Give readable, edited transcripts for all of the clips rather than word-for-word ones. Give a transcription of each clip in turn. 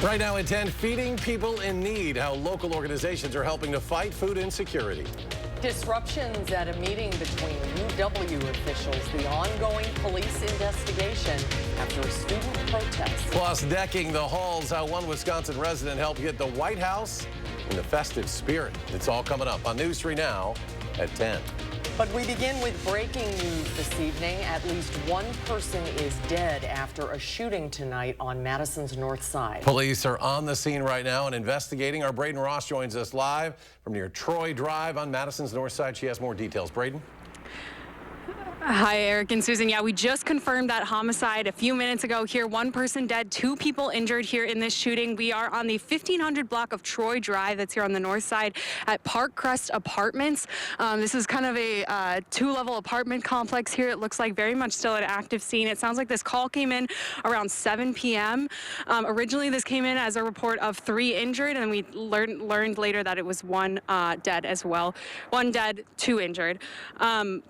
Right now at 10, feeding people in need, how local organizations are helping to fight food insecurity. Disruptions at a meeting between UW officials, the ongoing police investigation after a student protest. Plus, decking the halls, how one Wisconsin resident helped get the White House in the festive spirit. It's all coming up on News 3 Now at 10. But we begin with breaking news this evening. At least one person is dead after a shooting tonight on Madison's north side. Police are on the scene right now and investigating. Our Braden Ross joins us live from near Troy Drive on Madison's north side. She has more details. Braden? Hi, Eric and Susan. Yeah, we just confirmed that homicide a few minutes ago here. One person dead, 2 people injured here in this shooting. We are on the 1500 block of Troy Drive that's here on the north side at Park Crest Apartments. This is kind of a 2-level apartment complex here. It looks like very much still an active scene. It sounds like this call came in around 7 p.m. Originally, this came in as a report of 3 injured, and we learned later that it was 1 dead as well. 1 dead, 2 injured.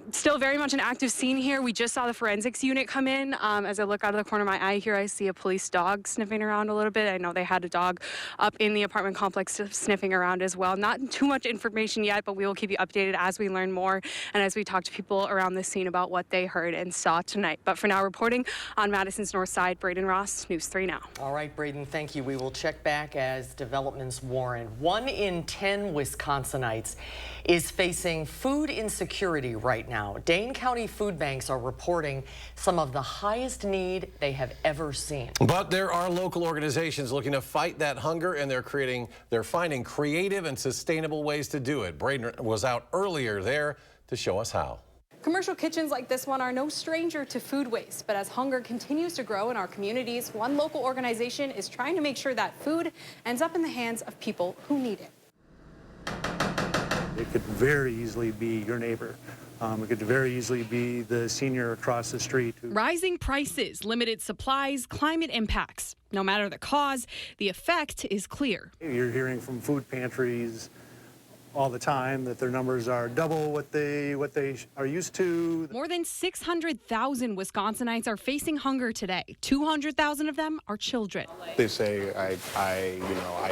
Still very much an active scene here. We just saw the forensics unit come in. As I look out of the corner of my eye here, I see a police dog sniffing around a little bit. I know they had a dog up in the apartment complex sniffing around as well. Not too much information yet, but we will keep you updated as we learn more and as we talk to people around the scene about what they heard and saw tonight. But for now, reporting on Madison's north side, Braden Ross, News 3 Now. All right, Braden, thank you. We will check back as developments warrant. 1 in 10 Wisconsinites is facing food insecurity right now. Dane County food banks are reporting some of the highest need they have ever seen. But there are local organizations looking to fight that hunger, and they're finding creative and sustainable ways to do it. Braden was out earlier there to show us how. Commercial kitchens like this one are no stranger to food waste, but as hunger continues to grow in our communities, one local organization is trying to make sure that food ends up in the hands of people who need it. It could very easily be your neighbor. It could very easily be the senior across the street. Rising prices, limited supplies, climate impacts. No matter the cause, the effect is clear. You're hearing from food pantries all the time that their numbers are double what they are used to. More than 600,000 Wisconsinites are facing hunger today. 200,000 of them are children. They say, I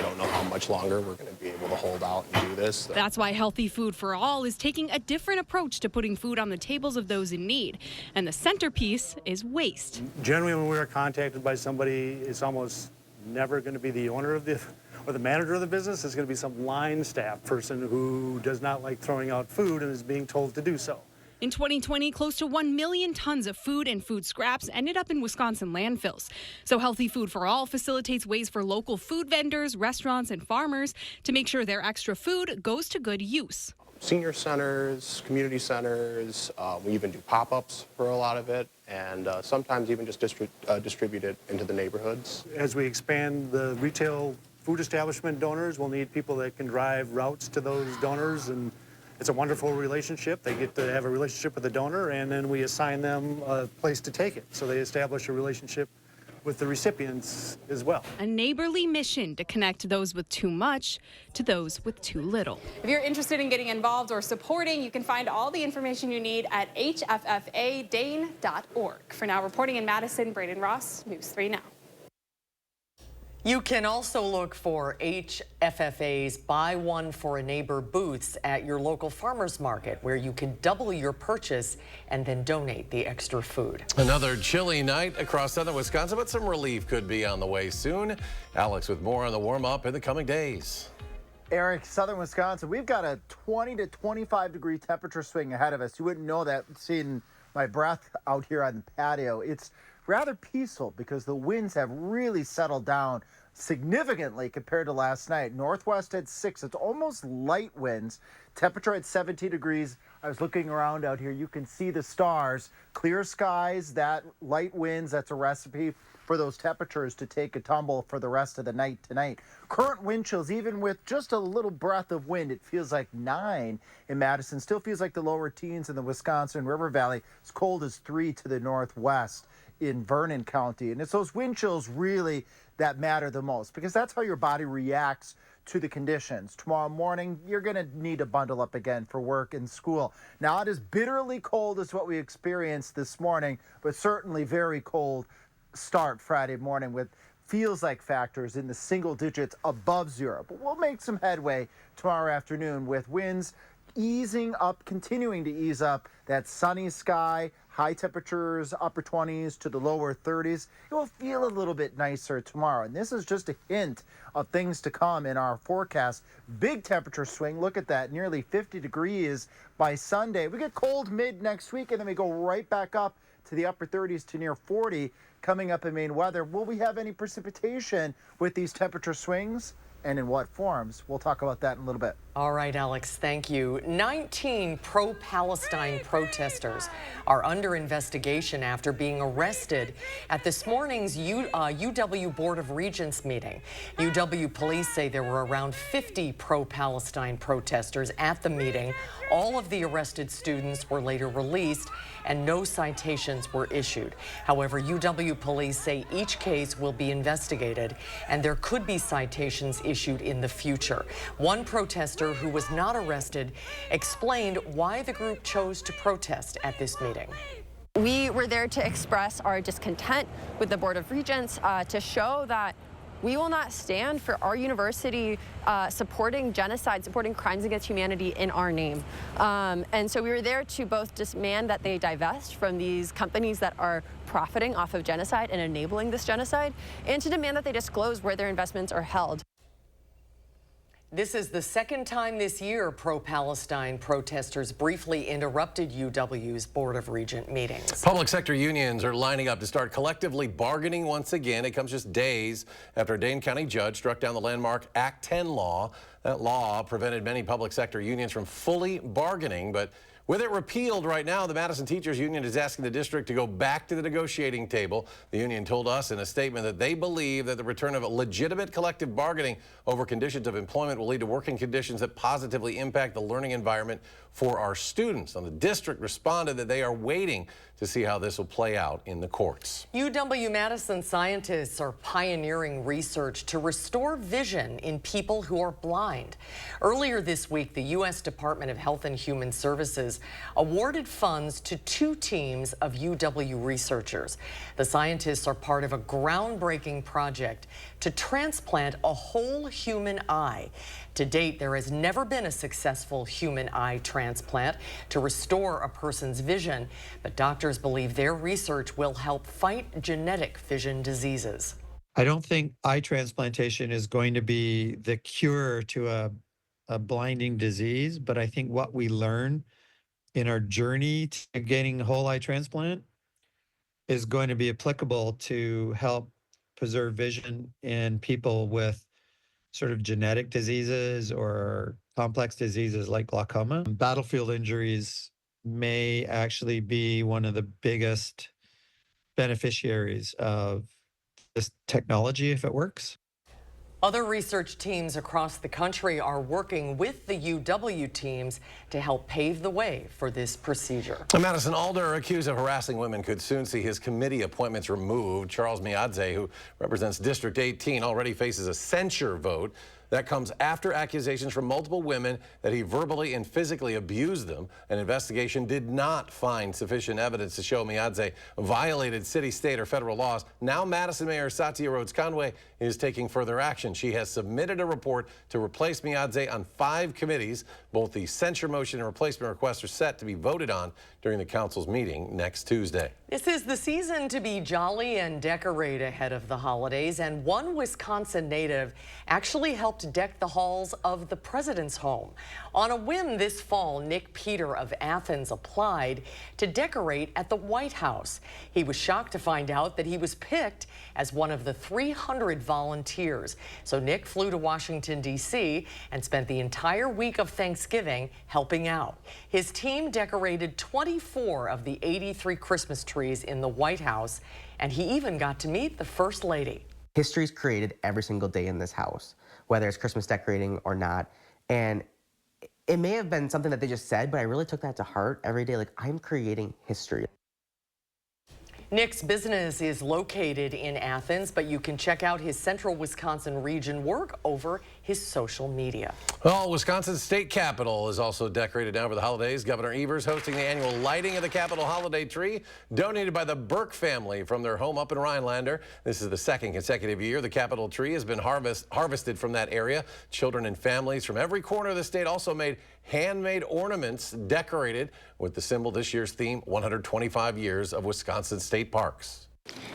don't know how much longer we're going to be able to hold out and do this. That's why Healthy Food for All is taking a different approach to putting food on the tables of those in need. And the centerpiece is waste. Generally, when we're contacted by somebody, it's almost never going to be the owner of or the manager of the business. It's going to be some line staff person who does not like throwing out food and is being told to do so. In 2020, close to 1 million tons of food and food scraps ended up in Wisconsin landfills. So Healthy Food for All facilitates ways for local food vendors, restaurants, and farmers to make sure their extra food goes to good use. Senior centers, community centers, we even do pop-ups for a lot of it, and sometimes even just distribute it into the neighborhoods. As we expand the retail food establishment donors, we'll need people that can drive routes to those donors, and it's a wonderful relationship. They get to have a relationship with the donor, and then we assign them a place to take it. So they establish a relationship with the recipients as well. A neighborly mission to connect those with too much to those with too little. If you're interested in getting involved or supporting, you can find all the information you need at hffadane.org. For now, reporting in Madison, Braden Ross, News 3 Now. You can also look for HFFA's Buy One for a Neighbor booths at your local farmers market, where you can double your purchase and then donate the extra food. Another chilly night across southern Wisconsin, but some relief could be on the way soon. Alex with more on the warm-up in the coming days. Eric, southern Wisconsin, we've got a 20 to 25 degree temperature swing ahead of us. You wouldn't know that seeing my breath out here on the patio. It's rather peaceful because the winds have really settled down significantly compared to last night. Northwest at 6. It's almost light winds. Temperature at 17 degrees. I was looking around out here. You can see the stars. Clear skies, that light winds, that's a recipe for those temperatures to take a tumble for the rest of the night tonight. Current wind chills, even with just a little breath of wind, it feels like 9 in Madison. Still feels like the lower teens in the Wisconsin River Valley. As cold as 3 to the northwest in Vernon County. And it's those wind chills really that matter the most, because that's how your body reacts to the conditions. Tomorrow morning, you're going to need to bundle up again for work and school. Not as bitterly cold as what we experienced this morning, but certainly very cold start Friday morning with feels like factors in the single digits above zero. But we'll make some headway tomorrow afternoon with winds easing up, continuing to ease up. That sunny sky, high temperatures, upper 20s to the lower 30s. It will feel a little bit nicer tomorrow. And this is just a hint of things to come in our forecast. Big temperature swing. Look at that, nearly 50 degrees by Sunday. We get cold mid next week, and then we go right back up to the upper 30s to near 40 coming up in Maine weather. Will we have any precipitation with these temperature swings? And in what forms? We'll talk about that in a little bit. All right, Alex, thank you. 19 pro-Palestine protesters are under investigation after being arrested at this morning's UW Board of Regents meeting. UW police say there were around 50 pro-Palestine protesters at the meeting. All of the arrested students were later released and no citations were issued. However, UW police say each case will be investigated and there could be citations issued in the future. One protester who was not arrested explained why the group chose to protest at this meeting. We were there to express our discontent with the Board of Regents, to show that we will not stand for our university supporting genocide, supporting crimes against humanity in our name. And so we were there to both demand that they divest from these companies that are profiting off of genocide and enabling this genocide, and to demand that they disclose where their investments are held. This is the second time this year pro-Palestine protesters briefly interrupted UW's Board of Regent meetings. Public sector unions are lining up to start collectively bargaining once again. It comes just days after a Dane County judge struck down the landmark Act 10 law. That law prevented many public sector unions from fully bargaining, but with it repealed right now, the Madison Teachers Union is asking the district to go back to the negotiating table. The union told us in a statement that they believe that the return of legitimate collective bargaining over conditions of employment will lead to working conditions that positively impact the learning environment for our students. And the district responded that they are waiting to see how this will play out in the courts. UW-Madison scientists are pioneering research to restore vision in people who are blind. Earlier this week, the U.S. Department of Health and Human Services awarded funds to 2 teams of UW researchers. The scientists are part of a groundbreaking project to transplant a whole human eye. To date, there has never been a successful human eye transplant to restore a person's vision, but doctors believe their research will help fight genetic vision diseases. I don't think eye transplantation is going to be the cure to a blinding disease, but I think what we learn in our journey to getting a whole eye transplant is going to be applicable to help preserve vision in people with sort of genetic diseases or complex diseases like glaucoma. Battlefield injuries may actually be one of the biggest beneficiaries of this technology if it works. Other research teams across the country are working with the UW teams to help pave the way for this procedure. A Madison alder accused of harassing women could soon see his committee appointments removed. Charles Miadze, who represents District 18, already faces a censure vote. That comes after accusations from multiple women that he verbally and physically abused them. An investigation did not find sufficient evidence to show Miadze violated city, state, or federal laws. Now Madison Mayor Satya Rhodes Conway is taking further action. She has submitted a report to replace Miadze on 5 committees. Both the censure motion and replacement requests are set to be voted on during the council's meeting next Tuesday. This is the season to be jolly and decorate ahead of the holidays, and one Wisconsin native actually helped deck the halls of the president's home. On a whim this fall, Nick Peter of Athens applied to decorate at the White House. He was shocked to find out that he was picked as one of the 300 volunteers. So Nick flew to Washington, D.C. and spent the entire week of Thanksgiving helping out. His team decorated 24 of the 83 Christmas trees in the White House, and he even got to meet the First Lady. History is created every single day in this house, whether it's Christmas decorating or not. And it may have been something that they just said, but I really took that to heart every day. Like, I'm creating history. Nick's business is located in Athens, but you can check out his central Wisconsin region work over his social media. Well, Wisconsin's state capitol is also decorated now for the holidays. Governor Evers hosting the annual lighting of the Capitol holiday tree, donated by the Burke family from their home up in Rhinelander. This is the second consecutive year the Capitol tree has been harvested from that area. Children and families from every corner of the state also made handmade ornaments decorated with the symbol this year's theme, 125 years of Wisconsin state parks.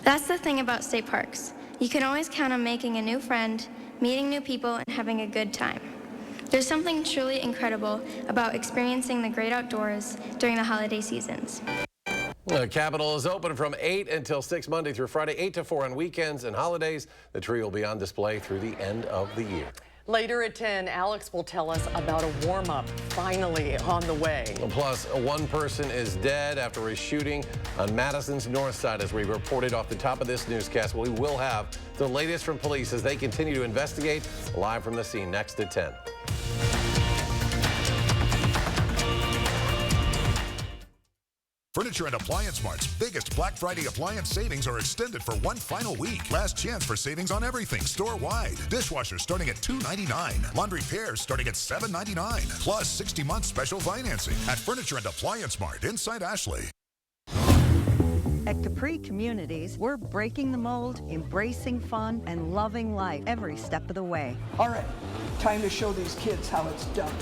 That's the thing about state parks. You can always count on making a new friend, meeting new people, and having a good time. There's something truly incredible about experiencing the great outdoors during the holiday seasons. The Capitol is open from 8 until 6 Monday through Friday, 8 to 4 on weekends and holidays. The tree will be on display through the end of the year. Later at 10, Alex will tell us about a warm-up finally on the way. Plus, one person is dead after a shooting on Madison's north side, as we reported off the top of this newscast. We will have the latest from police as they continue to investigate. Live from the scene next at 10. Furniture and Appliance Mart's biggest Black Friday appliance savings are extended for one final week. Last chance for savings on everything store-wide. Dishwashers starting at $2.99. Laundry pairs starting at $7.99. Plus 60-month special financing at Furniture and Appliance Mart inside Ashley. At Capri Communities, we're breaking the mold, embracing fun, and loving life every step of the way. All right, time to show these kids how it's done.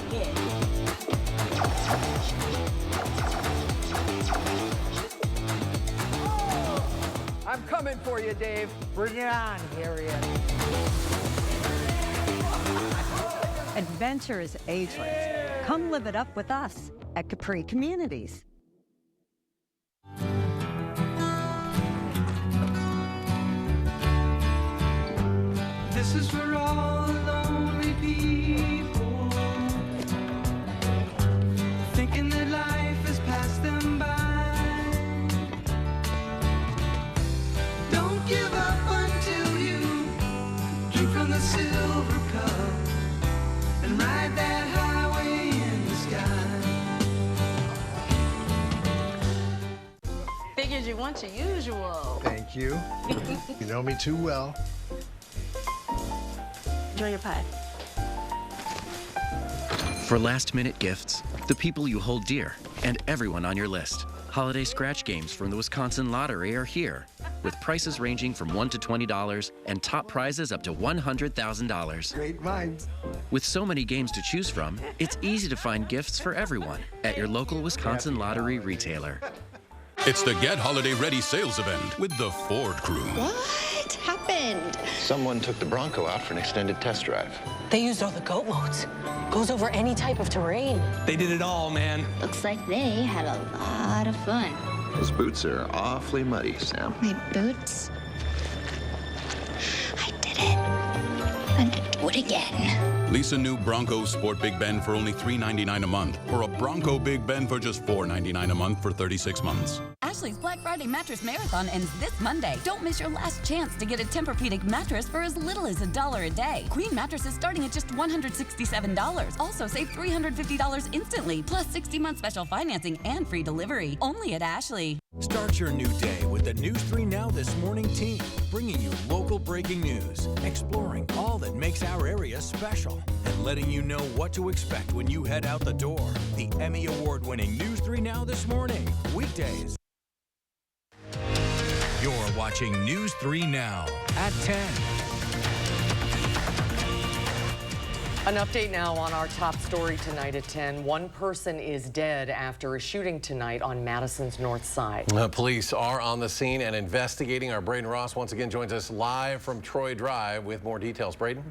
I'm coming for you, Dave. Bring it on, Harriet. Adventure is ageless. Come live it up with us at Capri Communities. This is for all the lonely people, thinking that life has passed them by. Don't give up until you drink from the silver cup and ride that highway in the sky. Figured you want your usual. Thank you. You know me too well. Enjoy your pie. For last-minute gifts, the people you hold dear, and everyone on your list. Holiday scratch games from the Wisconsin Lottery are here, with prices ranging from $1 to $20 and top prizes up to $100,000. Great minds. With so many games to choose from, it's easy to find gifts for everyone at your local Wisconsin Lottery retailer. It's the Get Holiday Ready sales event with the Ford crew. What happened? Someone took the Bronco out for an extended test drive. They used all the goat modes. Goes over any type of terrain. They did it all, man. Looks like they had a lot of fun. Those boots are awfully muddy, Sam. My boots? I did it. I'm gonna do it again. Lease a new Bronco Sport Big Ben for only $3.99 a month, or a Bronco Big Ben for just $4.99 a month for 36 months. Ashley's Black Friday Mattress Marathon ends this Monday. Don't miss your last chance to get a Tempur-Pedic mattress for as little as $1 a day. Queen mattresses starting at just $167. Also save $350 instantly, plus 60-month special financing and free delivery. Only at Ashley. Start your new day with the News 3 Now This Morning team, bringing you local breaking news, exploring all that makes our area special, and letting you know what to expect when you head out the door. The Emmy Award-winning News 3 Now This Morning, weekdays. You're watching News 3 Now at 10. An update now on our top story tonight at 10. One person is dead after a shooting tonight on Madison's north side. Police are on the scene and investigating. Our Braden Ross once again joins us live from Troy Drive with more details. Braden?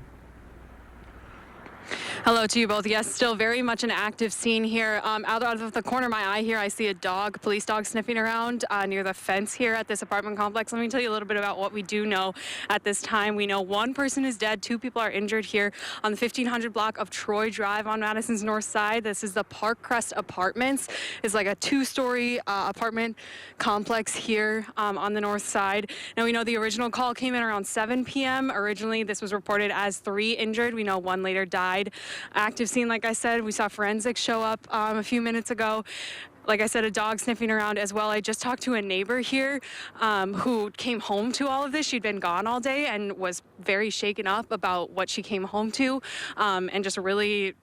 Hello to you both. Yes, still very much an active scene here. Out of the corner of my eye here, I see a dog, police dog sniffing around near the fence here at this apartment complex. Let me tell you a little bit about what we do know at this time. We know one person is dead, 2 people are injured here on the 1500 block of Troy Drive on Madison's north side. This is the Park Crest Apartments. It's like a 2-story apartment complex here on the north side. Now we know the original call came in around 7 p.m. Originally, this was reported as 3 injured. We know 1 later died. Active scene, like I said, we saw forensics show up a few minutes ago. Like I said, a dog sniffing around as well. I just talked to a neighbor here who came home to all of this. She'd been gone all day and was very shaken up about what she came home to, and just really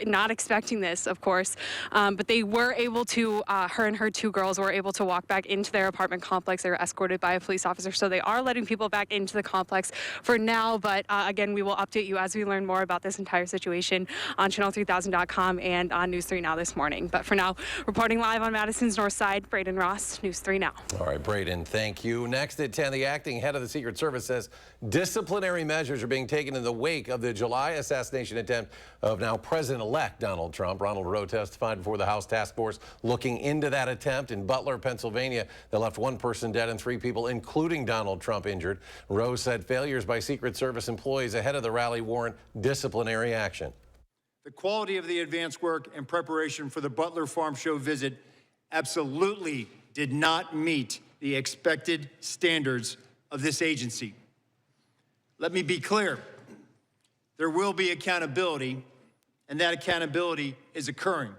not expecting this, of course. But they were able to, her and her two girls were able to walk back into their apartment complex. They were escorted by a police officer. So they are letting people back into the complex for now. But again, we will update you as we learn more about this entire situation on channel3000.com and on News 3 Now this morning. But for now, reporting live on Madison's North Side, Braden Ross, News 3 Now. All right, Braden, thank you. Next at 10, the acting head of the Secret Service says disciplinary measures are being taken in the wake of the July assassination attempt of now President-elect Donald Trump. Ronald Rowe testified before the House task force looking into that attempt in Butler, Pennsylvania, that left one person dead and 3 people, including Donald Trump, injured. Rowe said failures by Secret Service employees ahead of the rally warrant disciplinary action. The quality of the advance work and preparation for the Butler Farm Show visit absolutely did not meet the expected standards of this agency. Let me be clear. There will be accountability, and that accountability is occurring.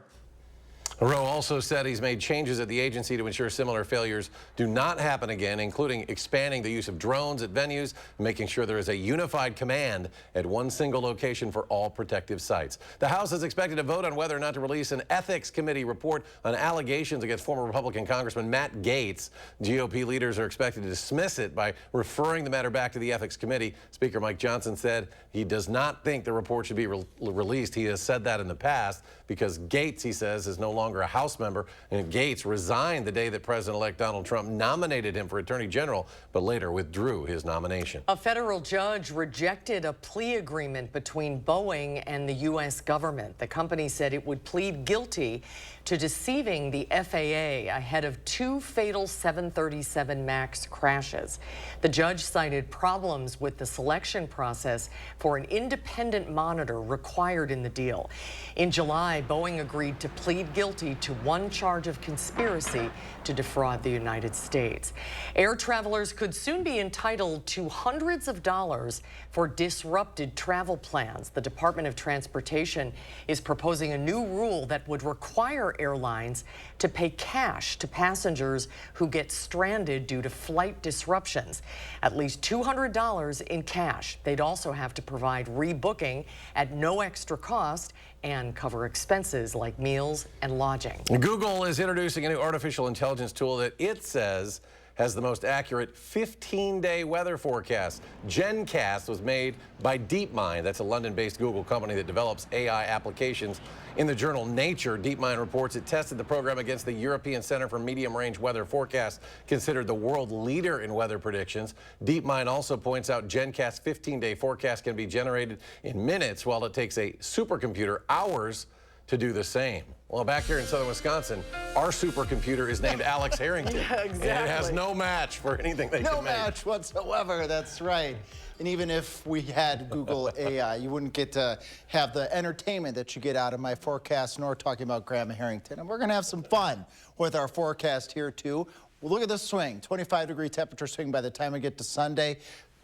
Rowe also said he's made changes at the agency to ensure similar failures do not happen again, including expanding the use of drones at venues, and making sure there is a unified command at one single location for all protective sites. The House is expected to vote on whether or not to release an ethics committee report on allegations against former Republican Congressman Matt Gaetz. GOP leaders are expected to dismiss it by referring the matter back to the ethics committee. Speaker Mike Johnson said he does not think the report should be released. He has said that in the past because Gaetz, he says, is no longer a House member, and Gaetz resigned the day that President-elect Donald Trump nominated him for Attorney General, but later withdrew his nomination. A federal judge rejected a plea agreement between Boeing and the U.S. government. The company said it would plead guilty to deceiving the FAA ahead of 2 fatal 737 MAX crashes. The judge cited problems with the selection process for an independent monitor required in the deal. In July, Boeing agreed to plead guilty to 1 charge of conspiracy to defraud the United States. Air travelers could soon be entitled to hundreds of dollars for disrupted travel plans. The Department of Transportation is proposing a new rule that would require airlines to pay cash to passengers who get stranded due to flight disruptions. At least $200 in cash. They'd also have to provide rebooking at no extra cost and cover expenses like meals and lodging. Google is introducing a new artificial intelligence tool that it says has the most accurate 15-day weather forecast. GenCast was made by DeepMind. That's a London-based Google company that develops AI applications. In the journal Nature, DeepMind reports it tested the program against the European Center for Medium-Range Weather Forecast, considered the world leader in weather predictions. DeepMind also points out GenCast's 15-day forecast can be generated in minutes, while it takes a supercomputer hours to do the same. Well, back here in southern Wisconsin, our supercomputer is named Alex Harrington. Yeah, exactly. And it has no match for anything they can make. No match whatsoever, that's right. And even if we had Google AI, you wouldn't get to have the entertainment that you get out of my forecast, nor talking about Grandma Harrington. And we're going to have some fun with our forecast here, too. Well, look at this swing, 25-degree temperature swing by the time we get to Sunday.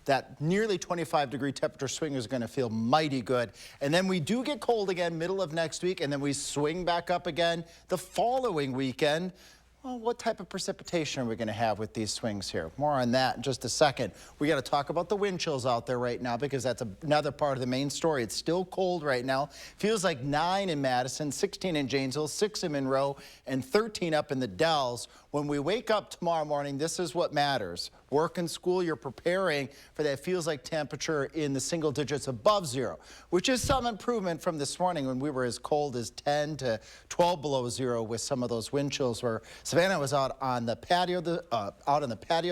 That nearly 25-degree temperature swing is going to feel mighty good. And then we do get cold again middle of next week, and then we swing back up again the following weekend. Well, what type of precipitation are we going to have with these swings here? More on that in just a second. We got to talk about the wind chills out there right now, because that's another part of the main story. It's still cold right now. Feels like 9 in Madison, 16 in Janesville, 6 in Monroe, and 13 up in the Dells. When we wake up tomorrow morning, this is what matters. Work and school, you're preparing for that feels like temperature in the single digits above 0, which is some improvement from this morning when we were as cold as 10 to 12 below 0 with some of those wind chills. Where Savannah was out on the patio,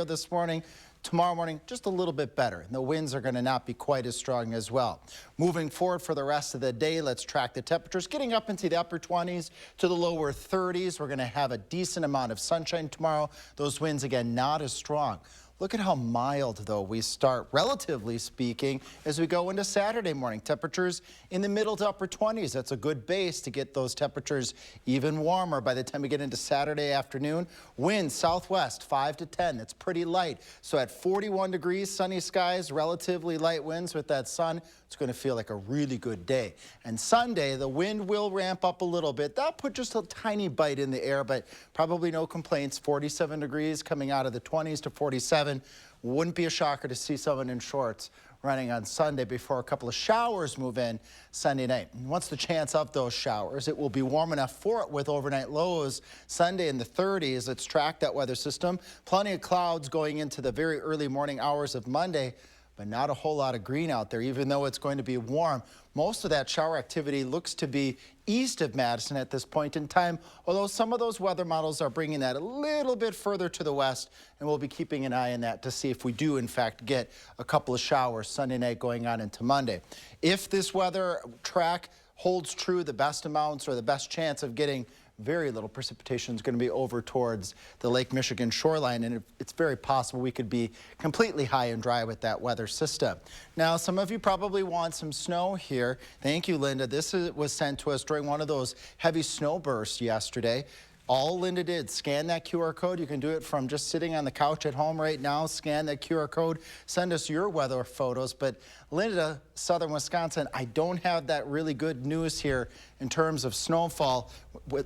this morning. Tomorrow morning, just a little bit better. And the winds are going to not be quite as strong as well. Moving forward for the rest of the day, let's track the temperatures. Getting up into the upper 20s to the lower 30s. We're going to have a decent amount of sunshine tomorrow. Those winds, again, not as strong. Look at how mild, though, we start, relatively speaking, as we go into Saturday morning. Temperatures in the middle to upper 20s. That's a good base to get those temperatures even warmer by the time we get into Saturday afternoon. Winds southwest 5 to 10. That's pretty light. So at 41 degrees, sunny skies, relatively light winds with that sun, it's going to feel like a really good day. And Sunday, the wind will ramp up a little bit. That'll put just a tiny bite in the air, but probably no complaints. 47 degrees coming out of the 20s to 47. Wouldn't be a shocker to see someone in shorts running on Sunday before a couple of showers move in Sunday night. And what's the chance of those showers? It will be warm enough for it with overnight lows Sunday in the 30s. Let's track that weather system. Plenty of clouds going into the very early morning hours of Monday, but not a whole lot of green out there, even though it's going to be warm. Most of that shower activity looks to be east of Madison at this point in time, although some of those weather models are bringing that a little bit further to the west, and we'll be keeping an eye on that to see if we do, in fact, get a couple of showers Sunday night going on into Monday. If this weather track holds true, the best amounts or the best chance of getting very little precipitation is going to be over towards the Lake Michigan shoreline, and it's very possible we could be completely high and dry with that weather system. Now, some of you probably want some snow here. Thank you, Linda. This was sent to us during one of those heavy snow bursts yesterday. All Linda did, scan that QR code. You can do it from just sitting on the couch at home right now. Scan that QR code. Send us your weather photos. But Linda, southern Wisconsin, I don't have that really good news here in terms of snowfall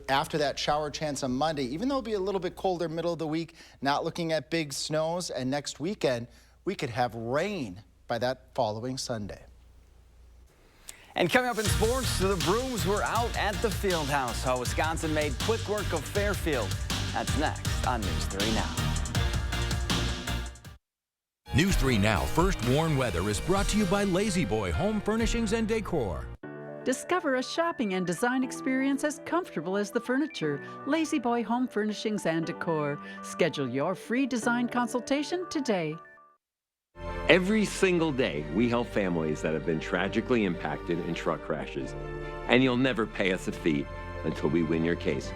after that shower chance on Monday. Even though it'll be a little bit colder middle of the week, not looking at big snows. And next weekend, we could have rain by that following Sunday. And coming up in sports, the Brooms were out at the Fieldhouse. How Wisconsin made quick work of Fairfield. That's next on News 3 Now. News 3 Now First Warn Weather is brought to you by Lazy Boy Home Furnishings and Decor. Discover a shopping and design experience as comfortable as the furniture. Lazy Boy Home Furnishings and Decor. Schedule your free design consultation today. Every single day, we help families that have been tragically impacted in truck crashes. And you'll never pay us a fee until we win your case.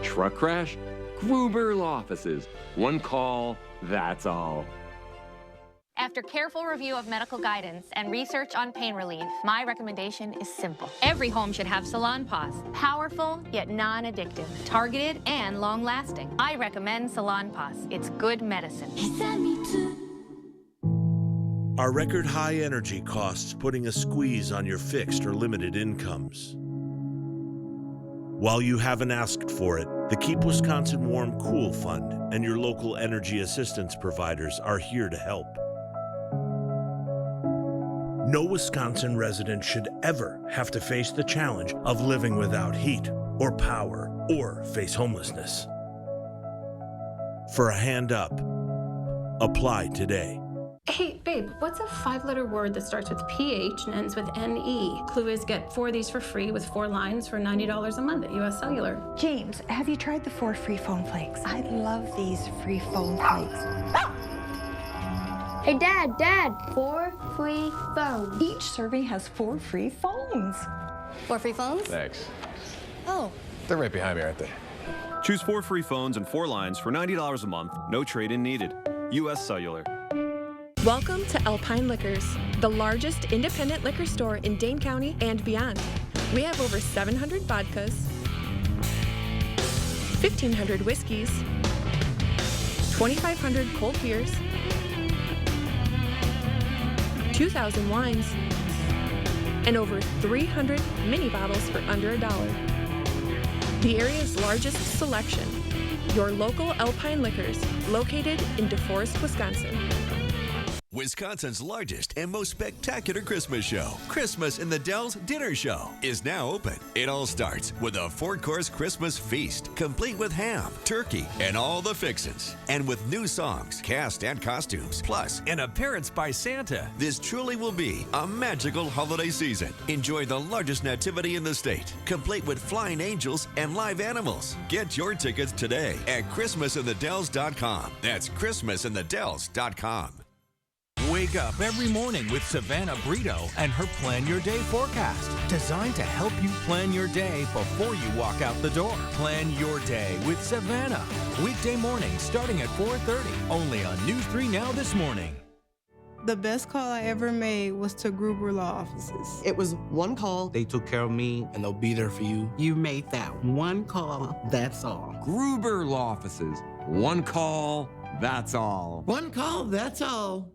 Truck crash? Gruber Law Offices. One call, that's all. After careful review of medical guidance and research on pain relief, my recommendation is simple. Every home should have Salon Paws. Powerful, yet non-addictive. Targeted and long-lasting. I recommend Salon Paws. It's good medicine. Are record high energy costs putting a squeeze on your fixed or limited incomes? While you haven't asked for it, the Keep Wisconsin Warm Cool Fund and your local energy assistance providers are here to help. No Wisconsin resident should ever have to face the challenge of living without heat or power or face homelessness. For a hand up, apply today. Hey, babe, what's a 5-letter word that starts with PH and ends with NE? Clue is get 4 of these for free with 4 lines for $90 a month at US Cellular. James, have you tried the 4 free phone flakes? I love these free phone flakes. Hey, Dad, 4 free phones. Each serving has 4 free phones. 4 free phones? Thanks. Oh. They're right behind me, aren't they? Choose 4 free phones and 4 lines for $90 a month. No trade-in needed. US Cellular. Welcome to Alpine Liquors, the largest independent liquor store in Dane County and beyond. We have over 700 vodkas, 1,500 whiskeys, 2,500 cold beers, 2,000 wines, and over 300 mini bottles for under $1. The area's largest selection, your local Alpine Liquors, located in DeForest, Wisconsin. Wisconsin's largest and most spectacular Christmas show, Christmas in the Dells Dinner Show, is now open. It all starts with a 4-course Christmas feast, complete with ham, turkey, and all the fixins. And with new songs, cast and costumes, plus an appearance by Santa. This truly will be a magical holiday season. Enjoy the largest nativity in the state, complete with flying angels and live animals. Get your tickets today at ChristmasInTheDells.com. That's ChristmasInTheDells.com. Wake Wake up every morning with Savannah Brito and her Plan Your Day forecast, designed to help you plan your day before you walk out the door. Plan your day with Savannah. Weekday mornings starting at 4:30, only on News 3 Now this morning. The best call I ever made was to Gruber Law Offices. It was one call. They took care of me, and they'll be there for you. You made that one call, that's all. Gruber Law Offices. One call, that's all. One call, that's all.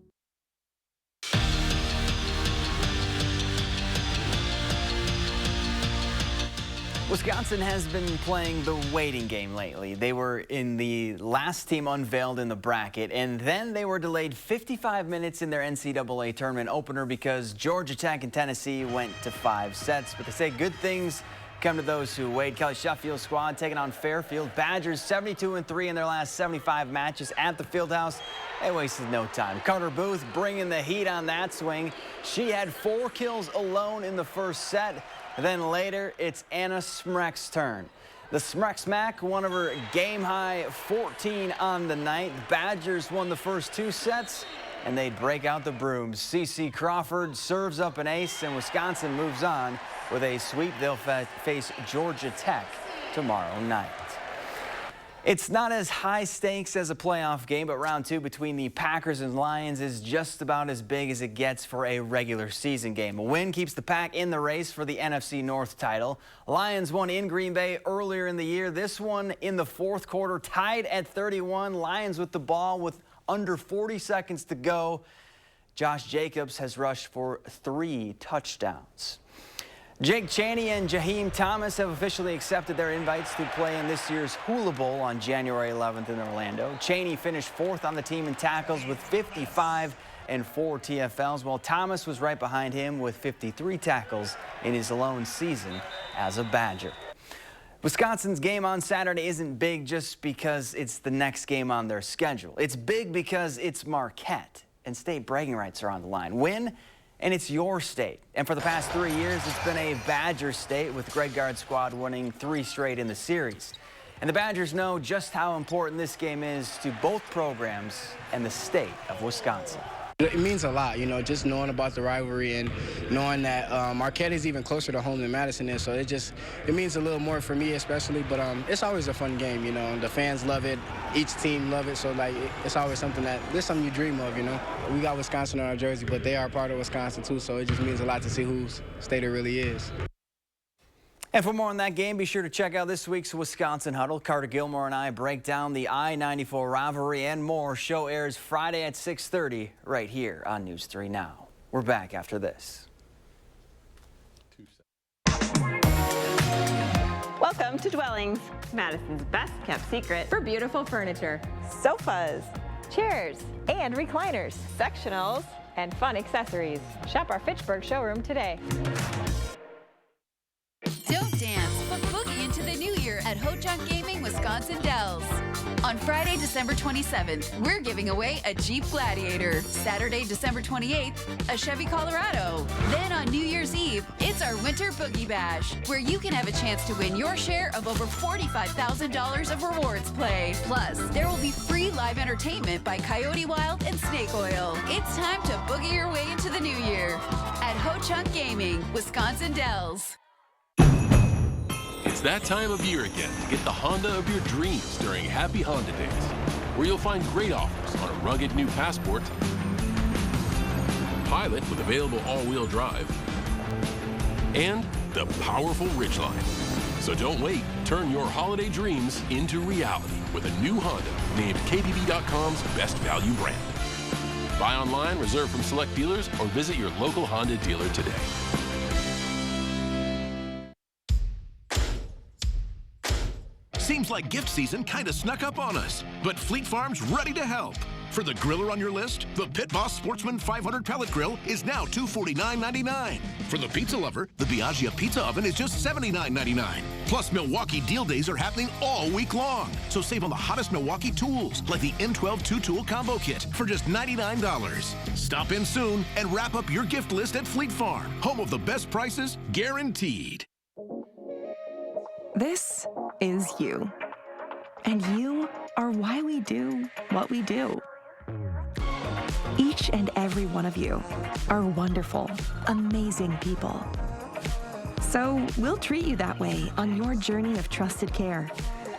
Wisconsin has been playing the waiting game lately. They were in the last team unveiled in the bracket, and then they were delayed 55 minutes in their NCAA tournament opener because Georgia Tech and Tennessee went to 5 sets. But they say good things come to those who wait. Kelly Sheffield's squad taking on Fairfield. Badgers 72-3 in their last 75 matches at the Fieldhouse. They wasted no time. Carter Booth bringing the heat on that swing. She had 4 kills alone in the first set. Then later, it's Anna Smrek's turn. The Smrek Smack, one of her game-high 14 on the night. The Badgers won the first 2 sets, and they'd break out the brooms. CeCe Crawford serves up an ace, and Wisconsin moves on with a sweep. They'll face Georgia Tech tomorrow night. It's not as high stakes as a playoff game, but round 2 between the Packers and Lions is just about as big as it gets for a regular season game. A win keeps the Pack in the race for the NFC North title. Lions won in Green Bay earlier in the year. This one in the 4th quarter, tied at 31. Lions with the ball with under 40 seconds to go. Josh Jacobs has rushed for 3 touchdowns. Jake Chaney and Jaheim Thomas have officially accepted their invites to play in this year's Hula Bowl on January 11th in Orlando. Chaney finished 4th on the team in tackles with 55 and 4 TFLs, while Thomas was right behind him with 53 tackles in his lone season as a Badger. Wisconsin's game on Saturday isn't big just because it's the next game on their schedule. It's big because it's Marquette, and state bragging rights are on the line. Win, and it's your state. And for the past 3 years, it's been a Badger state with Greg Gard's squad winning 3 straight in the series. And the Badgers know just how important this game is to both programs and the state of Wisconsin. It means a lot, you know, just knowing about the rivalry and knowing that Marquette is even closer to home than Madison is. So it means a little more for me especially, but it's always a fun game, you know. The fans love it, each team love it, so like it's always something there's something you dream of, you know. We got Wisconsin on our jersey, but they are part of Wisconsin too, so it just means a lot to see whose state it really is. And for more on that game, be sure to check out this week's Wisconsin Huddle. Carter Gilmore and I break down the I-94 rivalry and more. Show airs Friday at 6:30 right here on News 3 Now. We're back after this. Welcome to Dwellings, Madison's best kept secret for beautiful furniture, sofas, chairs, and recliners, sectionals, and fun accessories. Shop our Fitchburg showroom today. Don't dance, but boogie into the new year at Ho-Chunk Gaming Wisconsin Dells. On Friday, December 27th, we're giving away a Jeep Gladiator. Saturday, December 28th, a Chevy Colorado. Then on New Year's Eve, it's our Winter Boogie Bash, where you can have a chance to win your share of over $45,000 of rewards play. Plus, there will be free live entertainment by Coyote Wild and Snake Oil. It's time to boogie your way into the new year at Ho-Chunk Gaming, Wisconsin Dells. It's that time of year again to get the Honda of your dreams during Happy Honda Days, where you'll find great offers on a rugged new Passport, Pilot with available all-wheel drive, and the powerful Ridgeline. So don't wait. Turn your holiday dreams into reality with a new Honda named KBB.com's best value brand. Buy online, reserve from select dealers, or visit your local Honda dealer today. Seems like gift season kind of snuck up on us, but Fleet Farm's ready to help. For the griller on your list, the Pit Boss Sportsman 500 pellet grill is now $249.99. For the pizza lover, the Biaggia pizza oven is just $79.99. Plus, Milwaukee deal days are happening all week long. So save on the hottest Milwaukee tools, like the M12 2-tool combo kit for just $99. Stop in soon and wrap up your gift list at Fleet Farm, home of the best prices guaranteed. This is you. And you are why we do what we do. Each and every one of you are wonderful, amazing people. So we'll treat you that way on your journey of trusted care.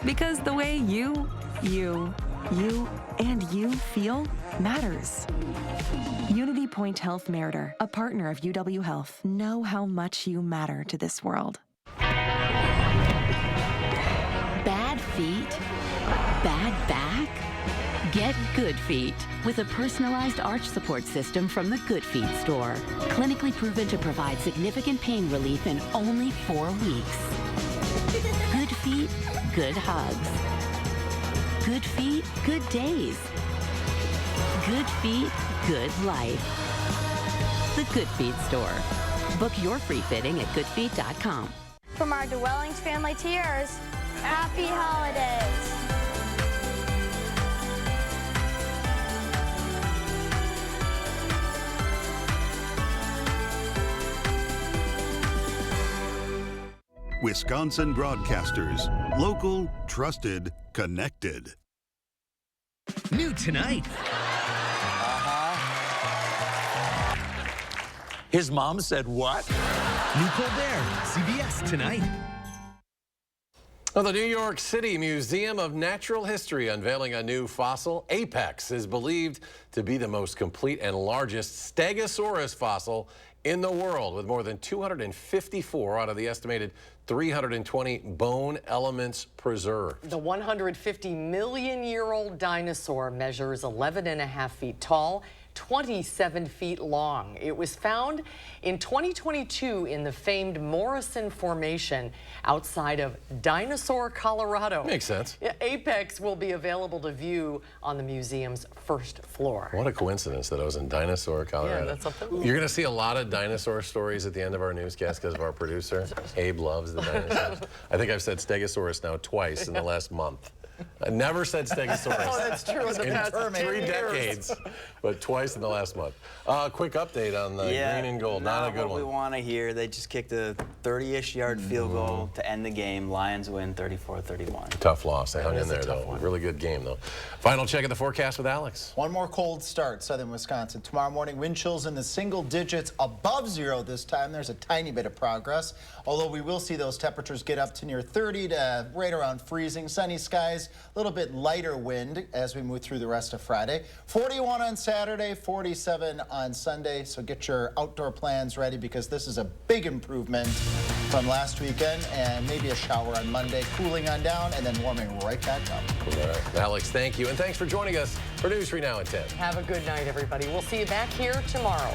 Because the way you, and you feel matters. Unity Point Health Meritor, a partner of UW Health, know how much you matter to this world. Bad feet? Bad back? Get Good Feet with a personalized arch support system from the Good Feet store. Clinically proven to provide significant pain relief in only 4 weeks. Good feet, good hugs. Good feet, good days. Good feet, good life. The Good Feet store. Book your free fitting at goodfeet.com. From our Dwellings family to yours, happy holidays. Wisconsin Broadcasters. Local, trusted, connected. New tonight. His mom said what? New Colbert, CBS tonight. Well, the New York City Museum of Natural History unveiling a new fossil. Apex is believed to be the most complete and largest Stegosaurus fossil in the world, with more than 254 out of the estimated 320 bone elements preserved. The 150-million-year-old dinosaur measures 11.5 feet tall, 27 feet long. It was found in 2022 in the famed Morrison Formation outside of Dinosaur, Colorado. Makes sense. Apex will be available to view on the museum's first floor. What a coincidence that I was in Dinosaur, Colorado. Yeah, that's something. You're going to see a lot of dinosaur stories at the end of our newscast because of our producer. Abe loves the dinosaurs. I think I've said Stegosaurus now twice in the last month. I never said Stegosaurus. Oh, that's true. In the past 3 decades, but twice in the last month. Quick update on the green and gold. Not a good what one. we want to hear. They just kicked a 30-ish yard field goal to end the game. Lions win 34-31. Tough loss. They hung in there, though. Really good game, though. Final check of the forecast with Alex. One more cold start, southern Wisconsin. Tomorrow morning, wind chills in the single digits, above 0 this time. There's a tiny bit of progress, although we will see those temperatures get up to near 30 to right around freezing. Sunny skies, a little bit lighter wind as we move through the rest of Friday. 41 on Saturday, 47 on Sunday. So get your outdoor plans ready because this is a big improvement from last weekend, and maybe a shower on Monday, cooling on down and then warming right back up. All right. Alex, thank you. And thanks for joining us for News 3 Now at 10. Have a good night, everybody. We'll see you back here tomorrow.